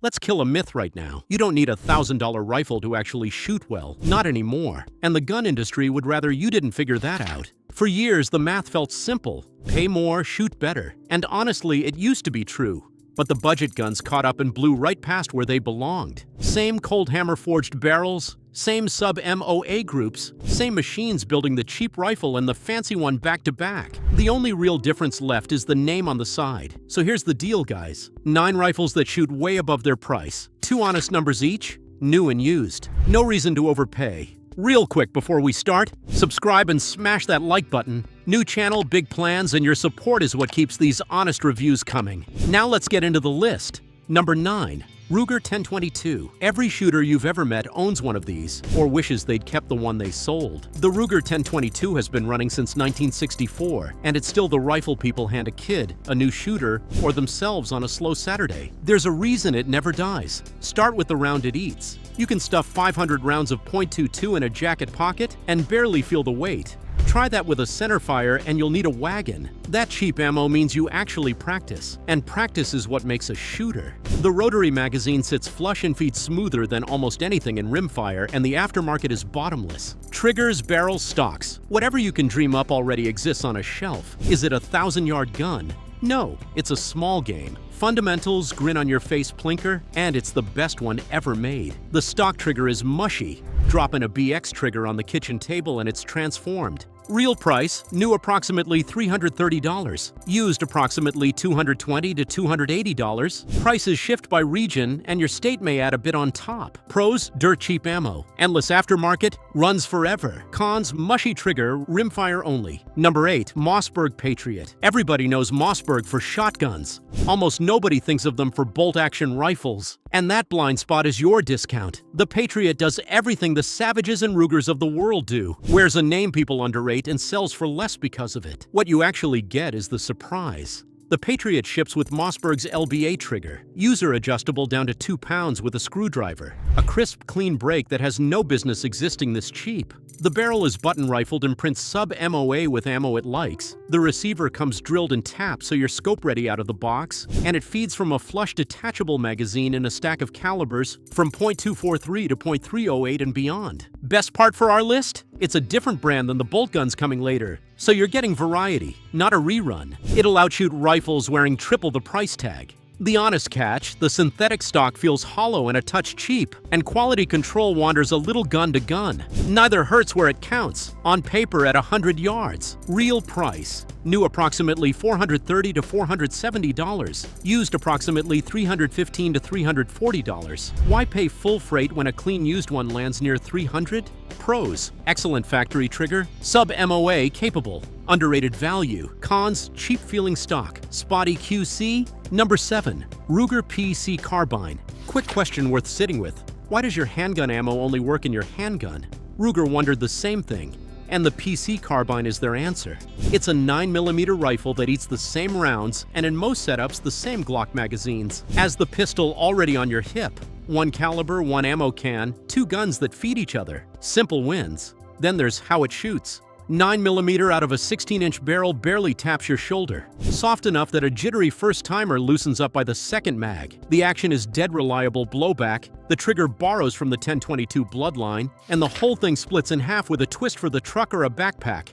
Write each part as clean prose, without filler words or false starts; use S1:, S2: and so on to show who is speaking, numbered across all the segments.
S1: Let's kill a myth right now. You don't need a $1,000 rifle to actually shoot well. Not anymore. And the gun industry would rather you didn't figure that out. For years, the math felt simple. Pay more, shoot better. And honestly, it used to be true. But the budget guns caught up and blew right past where they belonged. Same cold hammer forged barrels, same sub-MOA groups, same machines building the cheap rifle and the fancy one back to back. The only real difference left is the name on the side. So here's the deal, guys. 9 rifles that shoot way above their price. 2 honest numbers each, new and used. No reason to overpay. Real quick before we start, subscribe and smash that like button. New channel, big plans, and your support is what keeps these honest reviews coming. Now let's get into the list. Number 9. Ruger 1022. Every shooter you've ever met owns one of these, or wishes they'd kept the one they sold. The Ruger 1022 has been running since 1964, and it's still the rifle people hand a kid, a new shooter, or themselves on a slow Saturday. There's a reason it never dies. Start with the round it eats. You can stuff 500 rounds of .22 in a jacket pocket and barely feel the weight. Try that with a centerfire and you'll need a wagon. That cheap ammo means you actually practice, and practice is what makes a shooter. The rotary magazine sits flush and feeds smoother than almost anything in rimfire, and the aftermarket is bottomless. Triggers, barrels, stocks, whatever you can dream up already exists on a shelf. Is it a 1,000-yard gun? No, it's a small game. Fundamentals, grin-on-your-face plinker, and it's the best one ever made. The stock trigger is mushy. Drop in a BX trigger on the kitchen table and it's transformed. Real price, new approximately $330. Used approximately $220 to $280. Prices shift by region, and your state may add a bit on top. Pros, dirt cheap ammo. Endless aftermarket, runs forever. Cons, mushy trigger, rimfire only. Number 8. Mossberg Patriot. Everybody knows Mossberg for shotguns. Almost nobody thinks of them for bolt-action rifles. And that blind spot is your discount. The Patriot does everything the Savages and Rugers of the world do. Wears a name people underrate and sells for less because of it. What you actually get is the surprise. The Patriot ships with Mossberg's LBA trigger, user adjustable down to 2 pounds with a screwdriver. A crisp, clean break that has no business existing this cheap. The barrel is button rifled and prints sub-MOA with ammo it likes. The receiver comes drilled and tapped so you're scope ready out of the box, and it feeds from a flush detachable magazine in a stack of calibers from .243 to .308 and beyond. Best part for our list? It's a different brand than the bolt guns coming later, so you're getting variety, not a rerun. It'll outshoot rifles wearing triple the price tag. The honest catch, the synthetic stock feels hollow and a touch cheap, and quality control wanders a little gun to gun. Neither hurts where it counts, on paper at 100 yards. Real price, new approximately $430 to $470, used approximately $315 to $340. Why pay full freight when a clean used one lands near $300? Pros, excellent factory trigger, sub-MOA capable, underrated value. Cons, cheap feeling stock, spotty QC. Number 7. Ruger PC Carbine. Quick question worth sitting with. Why does your handgun ammo only work in your handgun? Ruger wondered the same thing, and the PC Carbine is their answer. It's a 9mm rifle that eats the same rounds, and in most setups the same Glock magazines, as the pistol already on your hip. 1 caliber, 1 ammo can, 2 guns that feed each other. Simple wins. Then there's how it shoots. 9mm out of a 16-inch barrel barely taps your shoulder. Soft enough that a jittery first-timer loosens up by the second mag. The action is dead reliable blowback, the trigger borrows from the 1022 bloodline, and the whole thing splits in half with a twist for the truck or a backpack,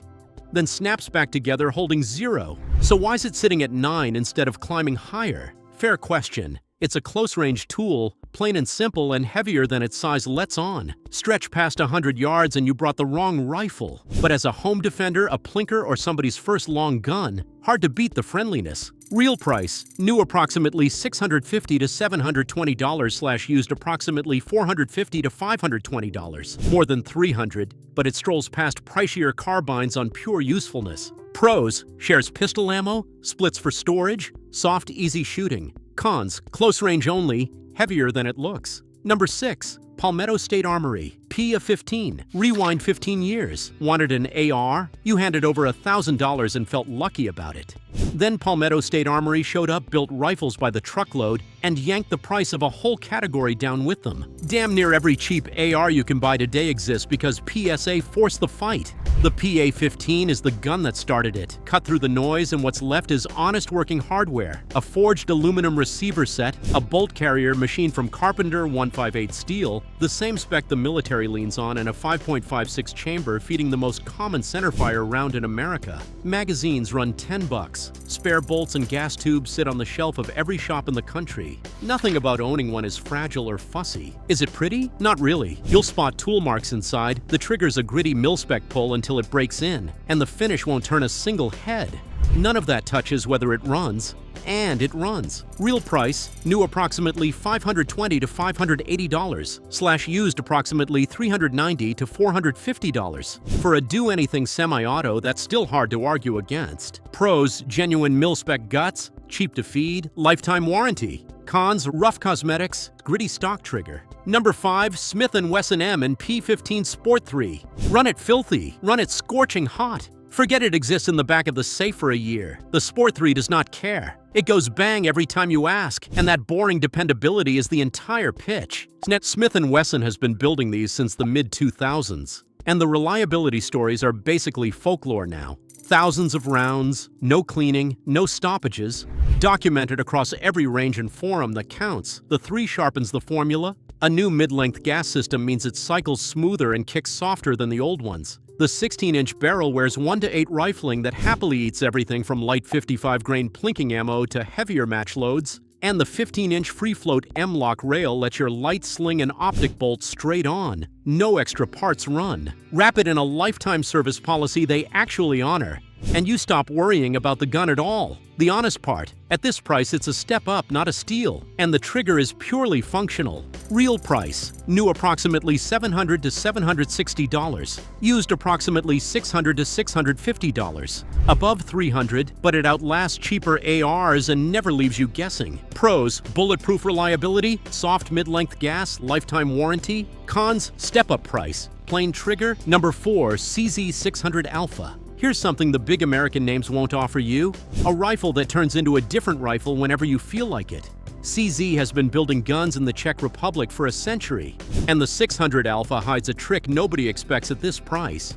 S1: then snaps back together holding 0. So why's it sitting at 9 instead of climbing higher? Fair question. It's a close-range tool, plain and simple, and heavier than its size lets on. Stretch past 100 yards and you brought the wrong rifle. But as a home defender, a plinker, or somebody's first long gun, hard to beat the friendliness. Real price, new approximately $650 to $720 / used approximately $450 to $520. More than $300, but it strolls past pricier carbines on pure usefulness. Pros, shares pistol ammo, splits for storage, soft, easy shooting. Cons, close range only, heavier than it looks. Number 6. Palmetto State Armory. P of 15. Rewind 15 years. Wanted an AR? You handed over $1,000 and felt lucky about it. Then Palmetto State Armory showed up, built rifles by the truckload, and yanked the price of a whole category down with them. Damn near every cheap AR you can buy today exists because PSA forced the fight. The PA-15 is the gun that started it. Cut through the noise and what's left is honest working hardware. A forged aluminum receiver set, a bolt carrier machined from Carpenter 158 steel, the same spec the military leans on, and a 5.56 chamber feeding the most common centerfire round in America. Magazines run $10. Spare bolts and gas tubes sit on the shelf of every shop in the country. Nothing about owning one is fragile or fussy. Is it pretty? Not really. You'll spot tool marks inside, the trigger's a gritty mil-spec pull until it breaks in, and the finish won't turn a single head. None of that touches whether it runs, and it runs. Real price, new approximately $520 to $580, / used approximately $390 to $450. For a do-anything semi-auto, that's still hard to argue against. Pros, genuine mil-spec guts, cheap to feed, lifetime warranty. Cons, rough cosmetics, gritty stock trigger. Number 5, Smith & Wesson M and P15 Sport 3. Run it filthy, run it scorching hot. Forget it exists in the back of the safe for a year. The Sport 3 does not care. It goes bang every time you ask, and that boring dependability is the entire pitch. Smith & Wesson has been building these since the mid-2000s, and the reliability stories are basically folklore now. Thousands of rounds, no cleaning, no stoppages, documented across every range and forum that counts. The 3 sharpens the formula. A new mid-length gas system means it cycles smoother and kicks softer than the old ones. The 16-inch barrel wears 1 to 8 rifling that happily eats everything from light 55-grain plinking ammo to heavier match loads. And the 15-inch free-float M-lock rail lets your light sling and optic bolt straight on. No extra parts run. Wrap it in a lifetime service policy they actually honor, and you stop worrying about the gun at all. The honest part, at this price it's a step up, not a steal, and the trigger is purely functional. Real price, new approximately $700 to $760, used approximately $600 to $650. Above $300, but it outlasts cheaper ARs and never leaves you guessing. Pros, bulletproof reliability, soft mid-length gas, lifetime warranty. Cons, step-up price, plain trigger. Number 4, CZ600 Alpha. Here's something the big American names won't offer you: a rifle that turns into a different rifle whenever you feel like it. CZ has been building guns in the Czech Republic for a century, and the 600 Alpha hides a trick nobody expects at this price.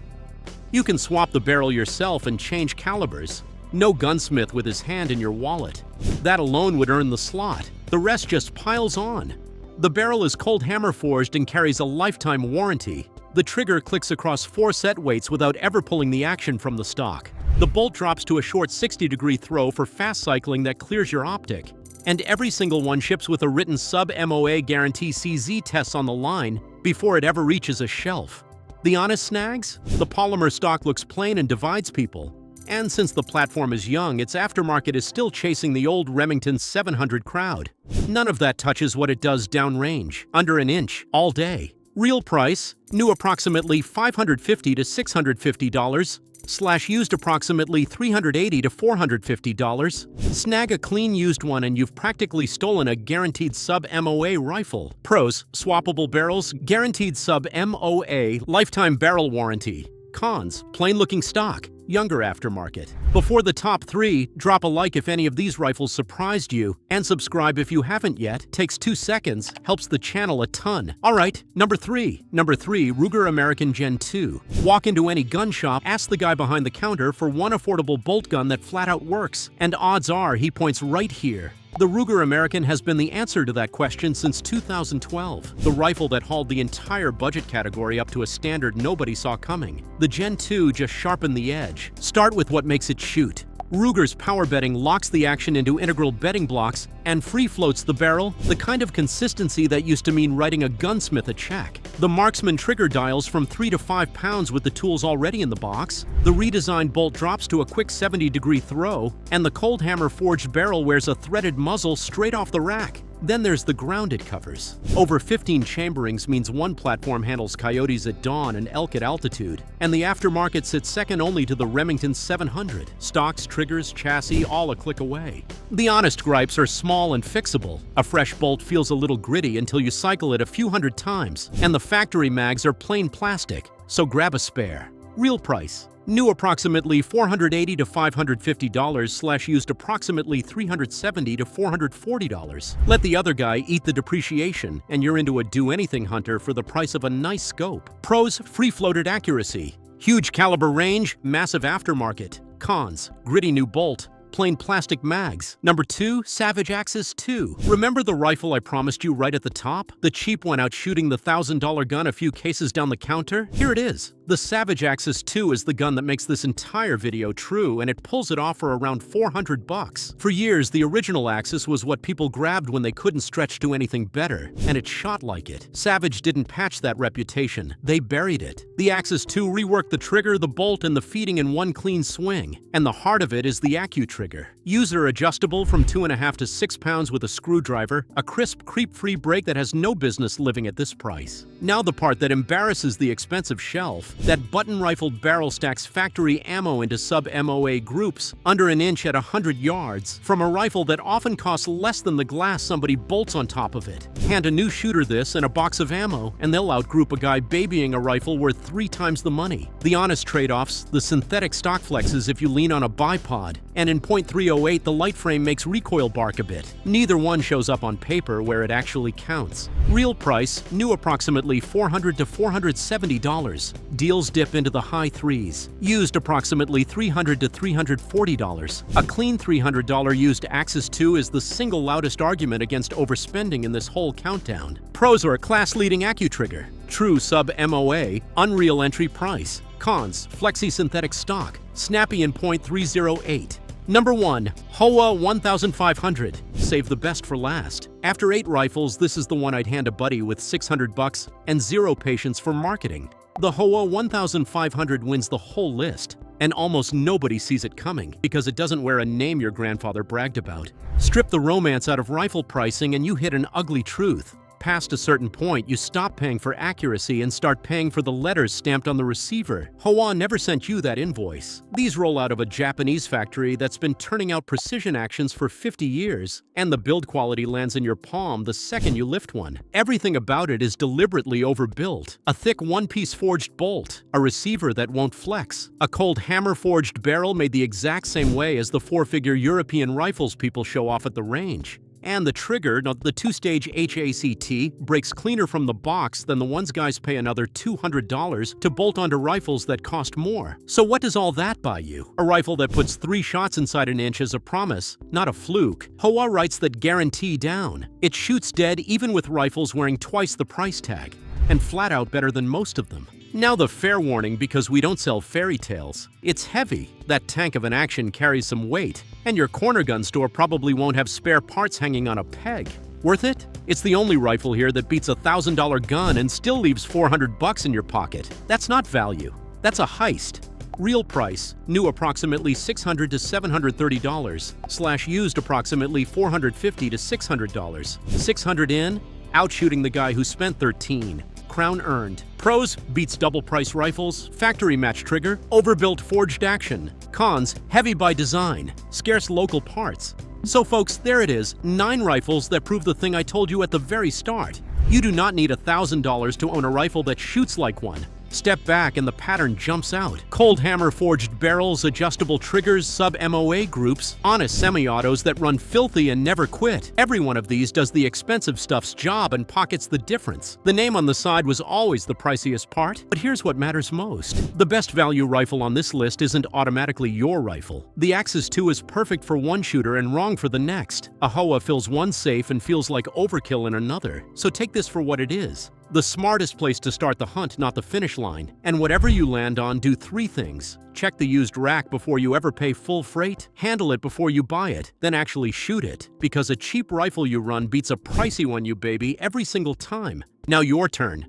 S1: You can swap the barrel yourself and change calibers. No gunsmith with his hand in your wallet. That alone would earn the slot. The rest just piles on. The barrel is cold hammer forged and carries a lifetime warranty. The trigger clicks across 4 set weights without ever pulling the action from the stock. The bolt drops to a short 60-degree throw for fast cycling that clears your optic. And every single one ships with a written sub-MOA guarantee CZ tests on the line before it ever reaches a shelf. The honest snags? The polymer stock looks plain and divides people. And since the platform is young, its aftermarket is still chasing the old Remington 700 crowd. None of that touches what it does downrange, under an inch, all day. Real price, new approximately $550 to $650, / used approximately $380 to $450. Snag a clean used one and you've practically stolen a guaranteed sub-MOA rifle. Pros, swappable barrels, guaranteed sub-MOA, lifetime barrel warranty. Cons, plain-looking stock, younger aftermarket. Before the top 3, drop a like if any of these rifles surprised you, and subscribe if you haven't yet. Takes 2 seconds, helps the channel a ton. Alright, number 3. Number 3, Ruger American Gen 2. Walk into any gun shop, ask the guy behind the counter for one affordable bolt gun that flat out works, and odds are he points right here. The Ruger American has been the answer to that question since 2012. The rifle that hauled the entire budget category up to a standard nobody saw coming. The Gen 2 just sharpened the edge. Start with what makes it shoot. Ruger's power bedding locks the action into integral bedding blocks and free floats the barrel, the kind of consistency that used to mean writing a gunsmith a check. The Marksman trigger dials from 3 to 5 pounds with the tools already in the box. The redesigned bolt drops to a quick 70-degree throw, and the cold hammer forged barrel wears a threaded muzzle straight off the rack. Then there's the ground it covers. Over 15 chamberings means one platform handles coyotes at dawn and elk at altitude, and the aftermarket sits second only to the Remington 700. Stocks, triggers, chassis, all a click away. The honest gripes are small and fixable. A fresh bolt feels a little gritty until you cycle it a few hundred times, and the factory mags are plain plastic, so grab a spare. Real price. New approximately $480 to $550 / used approximately $370 to $440. Let the other guy eat the depreciation, and you're into a do-anything hunter for the price of a nice scope. Pros, free-floated accuracy. Huge caliber range, massive aftermarket. Cons: gritty new bolt, plain plastic mags. Number 2, Savage Axis 2. Remember the rifle I promised you right at the top? The cheap one out shooting the $1,000 gun a few cases down the counter? Here it is. The Savage Axis 2 is the gun that makes this entire video true, and it pulls it off for around $400. For years, the original Axis was what people grabbed when they couldn't stretch to anything better, and it shot like it. Savage didn't patch that reputation. They buried it. The Axis 2 reworked the trigger, the bolt, and the feeding in one clean swing. And the heart of it is the AccuTrigger. User adjustable from 2.5 to 6 pounds with a screwdriver, a crisp, creep-free break that has no business living at this price. Now the part that embarrasses the expensive shelf. That button-rifled barrel stacks factory ammo into sub-MOA groups, under an inch at 100 yards, from a rifle that often costs less than the glass somebody bolts on top of it. Hand a new shooter this and a box of ammo, and they'll outgroup a guy babying a rifle worth 3 times the money. The honest trade-offs, the synthetic stock flexes if you lean on a bipod, and in .308 the light frame makes recoil bark a bit. Neither one shows up on paper where it actually counts. Real price, new approximately $400 to $470. Deals dip into the high threes. Used approximately $300 to $340. A clean $300 used Axis 2 is the single loudest argument against overspending in this whole countdown. Pros are a class-leading AccuTrigger. True sub-MOA, unreal entry price. Cons: flexi synthetic stock. Snappy in .308. Number 1. Howa 1500. Save the best for last. After 8 rifles, this is the one I'd hand a buddy with $600 and zero patience for marketing. The Howa 1500 wins the whole list, and almost nobody sees it coming because it doesn't wear a name your grandfather bragged about. Strip the romance out of rifle pricing and you hit an ugly truth. Past a certain point, you stop paying for accuracy and start paying for the letters stamped on the receiver. Howa never sent you that invoice. These roll out of a Japanese factory that's been turning out precision actions for 50 years, and the build quality lands in your palm the second you lift one. Everything about it is deliberately overbuilt. A thick one-piece forged bolt, a receiver that won't flex, a cold hammer-forged barrel made the exact same way as the 4-figure European rifles people show off at the range. And the trigger, the 2-stage HACT, breaks cleaner from the box than the ones guys pay another $200 to bolt onto rifles that cost more. So what does all that buy you? A rifle that puts 3 shots inside an inch is a promise, not a fluke. Howa writes that guarantee down. It shoots dead even with rifles wearing twice the price tag, and flat out better than most of them. Now the fair warning, because we don't sell fairy tales. It's heavy. That tank of an action carries some weight, and your corner gun store probably won't have spare parts hanging on a peg. Worth it? It's the only rifle here that beats a $1,000 gun and still leaves $400 in your pocket. That's not value. That's a heist. Real price, new approximately $600 to $730, / used approximately $450 to $600. $600 in, outshooting the guy who spent $13. Crown earned. Pros: beats double price rifles, factory match trigger, overbuilt forged action. Cons: heavy by design, scarce local parts. So folks, there it is, 9 rifles that prove the thing I told you at the very start. You do not need $1,000 to own a rifle that shoots like one. Step back and the pattern jumps out. Cold hammer forged barrels, adjustable triggers, sub-MOA groups, honest semi-autos that run filthy and never quit. Every one of these does the expensive stuff's job and pockets the difference. The name on the side was always the priciest part, but here's what matters most. The best value rifle on this list isn't automatically your rifle. The Axis 2 is perfect for one shooter and wrong for the next. A Howa fills one safe and feels like overkill in another. So take this for what it is. The smartest place to start the hunt, not the finish line. And whatever you land on, do 3 things. Check the used rack before you ever pay full freight, handle it before you buy it, then actually shoot it. Because a cheap rifle you run beats a pricey one you baby every single time. Now your turn.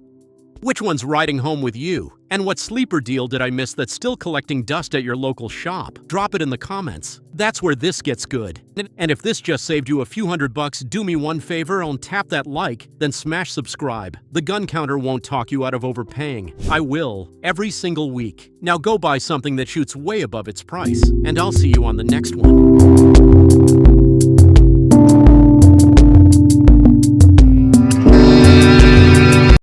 S1: Which one's riding home with you? And what sleeper deal did I miss that's still collecting dust at your local shop? Drop it in the comments. That's where this gets good. And if this just saved you a few $100, do me one favor and tap that like, then smash subscribe. The gun counter won't talk you out of overpaying. I will, every single week. Now go buy something that shoots way above its price, and I'll see you on the next one.